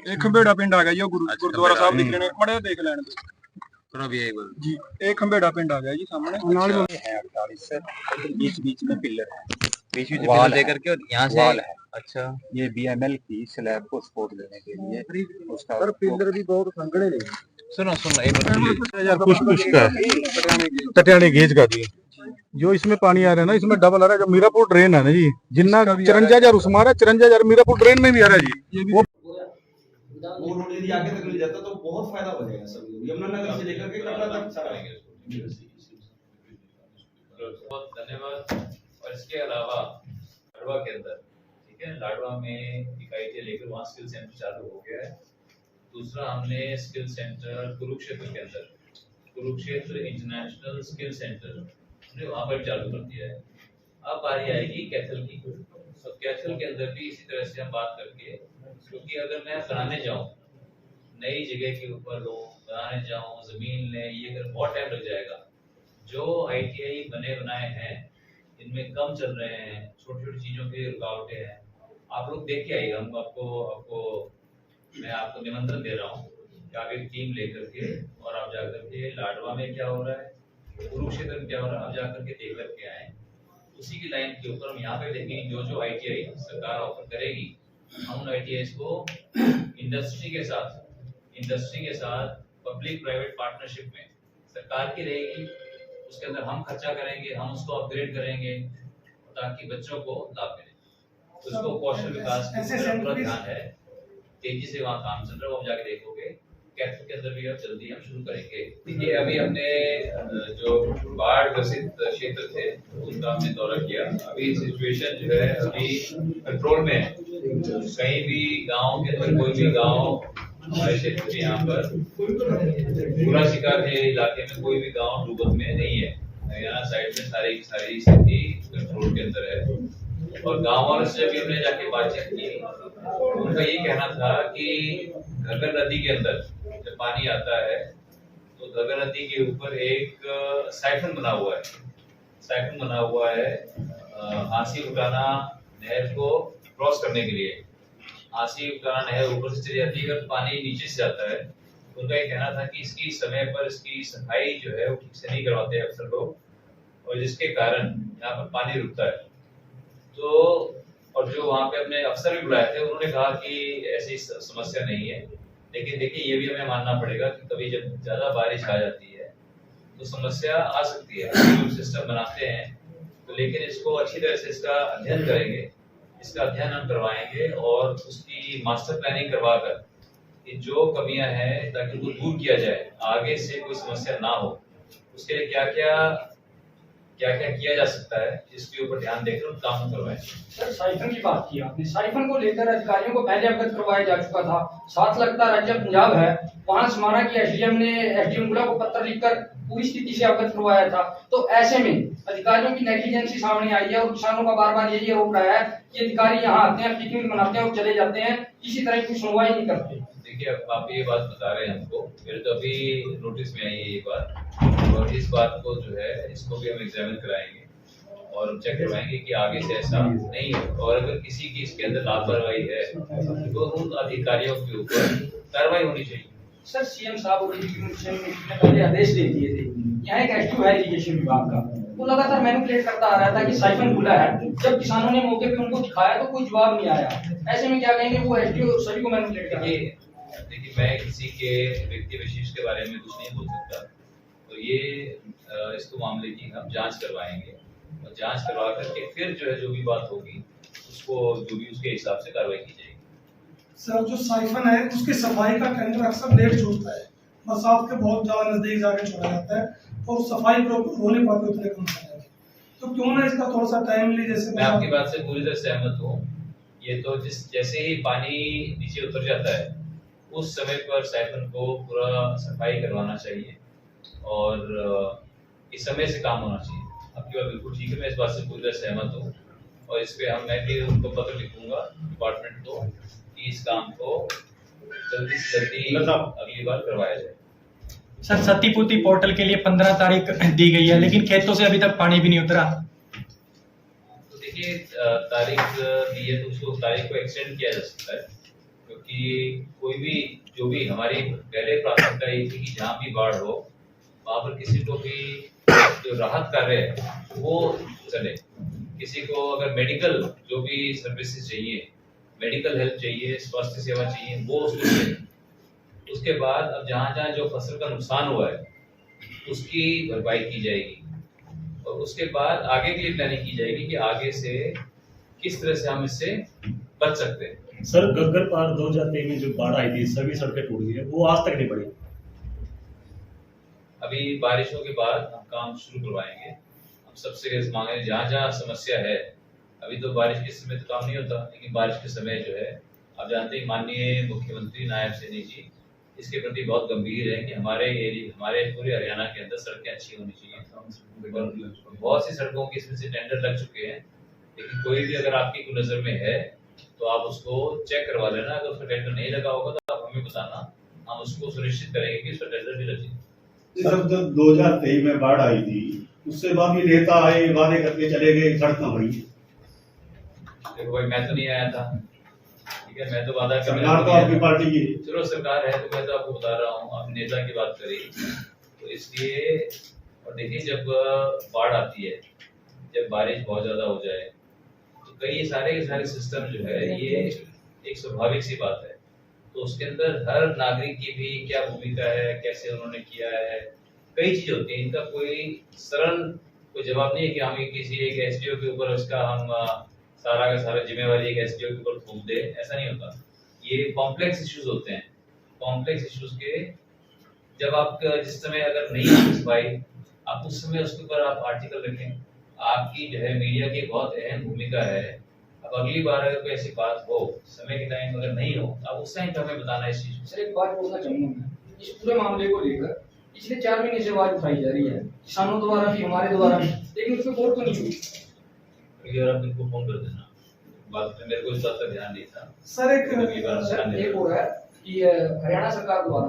ਇਹ ਖੰਬੇੜਾ ਪਿੰਡ ਆ ਗਿਆ ਜੀ, ਉਹ ਗੁਰਦੁਆਰਾ ਸਾਹਿਬ ਦਿਖ ਰਹੇ ਨੇ, ਮੜੇ ਦੇਖ ਲੈਣ जी। एक खंबेड़ा पिंड आ गया जी सामने, है 48 बीच बीच में पिलर है, बीच बीच पिलर देकर के, और यहाँ से है। अच्छा, ये बीएमएल की स्लैब को सपोर्ट देने के लिए उसका सर पिलर भी बहुत संगड़े ने। सुनो एक पुष्पुष का टटियाने गेज का जी, जो इसमें पानी आ रहा है ना, इसमें डबल आ रहा है। जो मीरापुर ड्रेन है ना जी, जिन्ना 54,000 उसमें आ रहा है, 54,000 मीरापुर ड्रेन में भी आ रहा है जी। वो रोड यदि आगे तक ले जाता तो बहुत फायदा हो जाएगा सभी को, यमुनानगर से लेकर के कटरा तक सारा बहुत धन्यवाद। और इसके अलावा लाडवा के अंदर, ठीक है, लाडवा में इकाई लेकर वहाँ स्किल सेंटर चालू हो गया है। दूसरा हमने स्किल सेंटर कुरुक्षेत्र के अंदर, कुरुक्षेत्र इंटरनेशनल स्किल सेंटर हमने वहाँ पर चालू कर दिया है। अब बारी आएगी कैथल की, तो कैथल के अंदर भी इसी तरह से हम बात करके, क्योंकि अगर मैं बनाने जाऊँ नई जगह के ऊपर बनाने जाऊँ, जमीन ले, ये अगर बहुत टाइम लग जाएगा। जो आईटीआई बने बनाए हैं इनमें कम चल रहे हैं, छोटी छोटी चीजों की रुकावटें हैं। आप लोग देख के आइए, हम मैं आपको निमंत्रण दे रहा हूँ कि आप एक टीम लेकर के और आप जाकर के लाडवा में क्या हो रहा है, कुरुक्षेत्र में क्या हो रहा है, आप जाकर के देख करके आए। उसी की लाइन के ऊपर हम यहाँ पे देखेंगे जो जो आईटीआई सरकार ऑफर करेगी, हम उन आईटीआईज को इंडस्ट्री के साथ पब्लिक प्राइवेट पार्टनरशिप में सरकार की रहेगी, उसके अंदर हम खर्चा करेंगे, हम उसको अपग्रेड करेंगे ताकि बच्चों को लाभ मिले। तो उसको कौशल विकास पूरा ध्यान है, तेजी से वहाँ काम चल रहा है, वो हम जाके देखोगे। कैथल के अंदर भी अब जल्दी हम शुरू करेंगे। देखिए अभी हमने जो बाढ़ ग्रसित क्षेत्र थे उनका हमने दौरा किया। अभी सिचुएशन जो है अभी कंट्रोल में है। कहीं भी गांव के अंदर कोई भी गांव हमारे क्षेत्र में यहाँ पर पूरा शिकार के इलाके में कोई भी गांव डूबत में नहीं है। हरियाणा साइड में सारी स्थिति कंट्रोल के अंदर है। और गांव वालों से अभी हमने जाके बातचीत की, उनका ये कहना था कि घग्गर नदी के अंदर जब पानी आता है तो घग्गर नदी के ऊपर एक साइफन बना हुआ है हांसी उठाना नहर को क्रॉस करने के लिए। हांसी उठाना नहर ऊपर से चली जाती है और पानी नीचे से जाता है। उनका ये कहना था कि इसकी समय पर इसकी सफाई जो है वो ठीक से नहीं करवाते अक्सर लोग, और जिसके कारण यहाँ पर पानी रुकता है। तो और जो वहाँ पे अपने अफसर भी बुलाए थे उन्होंने कहा कि ऐसी समस्या नहीं है, लेकिन देखिए ये भी हमें मानना पड़ेगा कि कभी जब ज्यादा बारिश आ जाती है तो समस्या आ सकती है। जो सिस्टम बनाते हैं तो, लेकिन इसको अच्छी तरह से इसका अध्ययन करेंगे, इसका अध्ययन हम करवाएंगे और उसकी मास्टर प्लानिंग करवाकर कि जो कमियां हैं ताकि उनको दूर किया जाए, आगे से कोई समस्या ना हो। उसके लिए क्या क्या किया जा सकता है इसके ऊपर ध्यान देकर काम करवाएं। सर साइफन की बात की आपने, साइफन को लेकर अधिकारियों को पहले अवगत करवाया जा चुका था। साथ लगता राज्य पंजाब है, वहां से माना कि एसडीएम गुला को पत्र लिखकर पूरी स्थिति से अवगत करवाया था। तो ऐसे में अधिकारियों की नेग्लिजेंसी सामने आई है और किसानों का बार बार यही आरोप रहा है कि अधिकारी यहाँ आते हैं, पिकनिक मनाते हैं और चले जाते हैं, किसी तरह की सुनवाई नहीं करते। देखिए अब आप ये बात बता रहे हैं हमको, मेरे तो अभी नोटिस में आई है ये बात, और इस बात को जो है इसको भी हम एग्जामिन कराएंगे और चेक करवाएंगे कि आगे से ऐसा नहीं हो। और अगर किसी की इसके अंदर लापरवाही है तो उन अधिकारियों के ऊपर कार्रवाई होनी चाहिए। सर सीएम साहब ने पहले आदेश दे दिए थे, यहाँ एक एसडीओ है इरिगेशन विभाग का, वो लगातार मैनिपुलेट करता आ रहा था कि साइफन खुला है। जब किसानों ने मौके पे उनको दिखाया तो कोई जवाब नहीं आया। ऐसे में क्या कहेंगे, वो एसडीओ सभी को मैनिपुलेट कर रहे हैं। देखिए मैं किसी के व्यक्ति विशेष के बारे में कुछ नहीं बोल सकता, तो ये इसको मामले की हम जांच करवाएंगे और जांच करवा करके फिर जो है जो भी बात होगी उसको जो भी उसके हिसाब से कार्रवाई की जाएगी। सर जो साइफन है उसकी सफाई का टेंडर अक्सर लेट छूटता है, बरसात के बहुत ज्यादा नजदीक जाके छोड़ा जाता है और सफाई प्रॉपर हो नहीं पाती उतने कम समय में। तो क्यों ना इसका थोड़ा सा टाइमली, जैसे मैं आपकी बात से पूरी तरह सहमत हूँ। ये तो जैसे ही पानी नीचे उतर जाता है उस समय पर साइफन को पूरा सफाई करवाना चाहिए और इस समय से काम होना चाहिए। आपकी बात बिल्कुल ठीक है, मैं इस बात से पूरी तरह सहमत हूँ और इस पे मैं भी उनको पत्र लिखूंगा डिपार्टमेंट को कि इस काम को जल्दी से जल्दी अगली बार करवाया जाए। सर क्षतिपूर्ति पोर्टल के लिए 15 तारीख दी गई है, लेकिन खेतों से अभी तक पानी भी नहीं उतरा। तो देखिए तारीख दी है तो उसको तारीख को एक्सटेंड किया जा सकता है, क्योंकि कि कोई भी जो भी हमारी पहले प्राथमिकता ये थी कि जहाँ भी बाढ़ हो वहाँ पर किसी को भी जो राहत कार्य है वो चले। किसी को अगर मेडिकल जो भी सर्विसेज चाहिए, मेडिकल हेल्प चाहिए, स्वास्थ्य सेवा चाहिए, वो उसको मिले। उसके बाद अब जहाँ जहाँ जो फसल का नुकसान हुआ है उसकी भरपाई की जाएगी और उसके बाद आगे के लिए प्लानिंग की जाएगी कि आगे से किस तरह से हम इससे बच सकते हैं। सर गग्गर पार 2023 में जो बाढ़ आई थी सभी सड़कें टूट गई है, वो आज तक नहीं बढ़ी। अभी बारिशों के बाद हम काम शुरू करवाएंगे। हम सबसे मांगे जहाँ जहाँ समस्या है, अभी तो बारिश के समय तो काम नहीं होता, लेकिन बारिश के समय जो है आप जानते हैं माननीय मुख्यमंत्री नायब सैनी जी इसके प्रति बहुत गंभीर है कि हमारे एरिया, हमारे पूरे हरियाणा के अंदर सड़कें अच्छी होनी चाहिए। बहुत सी सड़कों की इसमें से टेंडर लग चुके हैं, लेकिन कोई भी अगर आपकी कोई नजर में है तो आप उसको चेक करवा लेना। अगर उसका टेंडर नहीं लगा होगा तो आप हमें बताना, हम उसको सुनिश्चित करेंगे कि उसका टेंडर भी लगे। सर जब 2023 में बाढ़ आई थी उससे बाद भी नेता आए, वादे करके चले गए, सड़क न बनी। देखो भाई, मैं तो नहीं आया था, ठीक है, मैं तो वादा सरकार तो आपकी पार्टी की। चलो सरकार है तो मैं तो आपको बता रहा हूँ, आप नेता की बात करी तो इसलिए। और देखिए जब बाढ़ आती है, जब बारिश बहुत ज्यादा हो जाए तो कई सारे के सारे सिस्टम जो है ये एक स्वाभाविक सी बात है, तो उसके अंदर हर नागरिक की भी क्या भूमिका है, कैसे उन्होंने किया है, कई चीज होती है। इनका कोई सरल कोई जवाब नहीं है कि हम किसी एक एसडीओ के ऊपर उसका हम सारा का सारा जिम्मेवारी एक एसडीओ के ऊपर थोप दे, ऐसा नहीं होता। ये कॉम्प्लेक्स इश्यूज होते हैं। कॉम्प्लेक्स इश्यूज के जब आप जिस समय अगर नहीं है सफाई, आप उस समय उसके ऊपर आप आर्टिकल रखें। आपकी जो है मीडिया की बहुत अहम भूमिका है। अब अगली बार अगर कोई ऐसी बात हो, समय के टाइम अगर नहीं हो, आप उस टाइम पे हमें बताना इस चीज। सर एक बात बोलना चाहूंगा मैं, इस पूरे मामले को लेकर पिछले 4 महीने से आवाज उठाई जा रही है, किसानों द्वारा भी, हमारे द्वारा भी, लेकिन उसमें गौर तो नहीं हुई। और आप इनको फोन कर देना, बात में मेरे को इस बात का ध्यान नहीं था। सर एक हो रहा है कि हरियाणा सरकार द्वारा